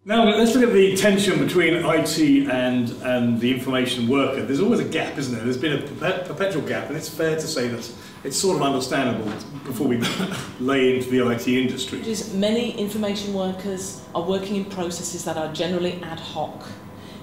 Now let's look at the tension between IT and the information worker. There's always a gap, isn't there? There's been a perpetual gap, and it's fair to say that it's sort of understandable before we lay into the IT industry. Many information workers are working in processes that are generally ad hoc.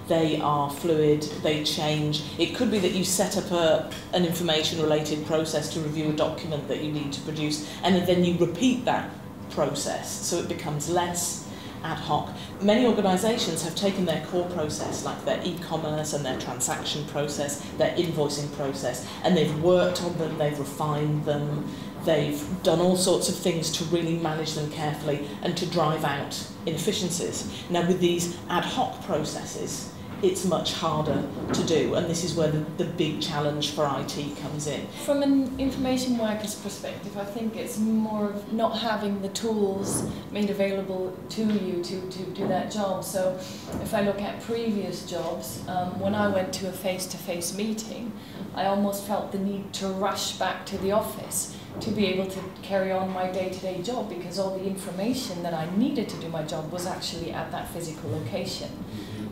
They are fluid, they change. It could be that you set up an information-related process to review a document that you need to produce, and then you repeat that process, so it becomes less ad hoc. Many organisations have taken their core process, like their e-commerce and their transaction process, their invoicing process, and they've worked on them, they've refined them, they've done all sorts of things to really manage them carefully and to drive out inefficiencies. Now with these ad hoc processes, it's much harder to do, and this is where the big challenge for IT comes in. From an information worker's perspective, I think it's more of not having the tools made available to you to do that job. So if I look at previous jobs, when I went to a face-to-face meeting, I almost felt the need to rush back to the office to be able to carry on my day-to-day job, because all the information that I needed to do my job was actually at that physical location.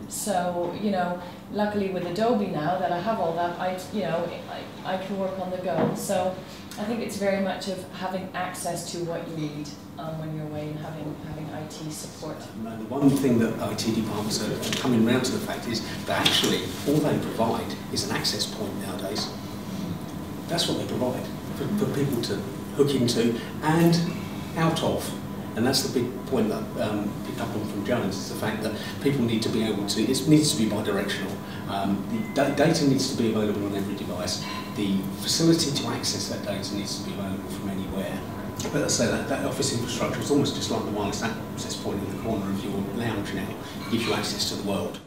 So, luckily with Adobe now that I have all that, I can work on the go. So I think it's very much of having access to what you need when you're away, and having IT support. The one thing that IT departments are coming round to the fact is that actually all they provide is an access point nowadays. That's what they provide for people to hook into and out of. And that's the big point that picked up on from Jones, is the fact that people need to be able to, it needs to be bi-directional. The data needs to be available on every device. The facility to access that data needs to be available from anywhere. But I say that office infrastructure is almost just like the wireless access point in the corner of your lounge now. It gives you access to the world.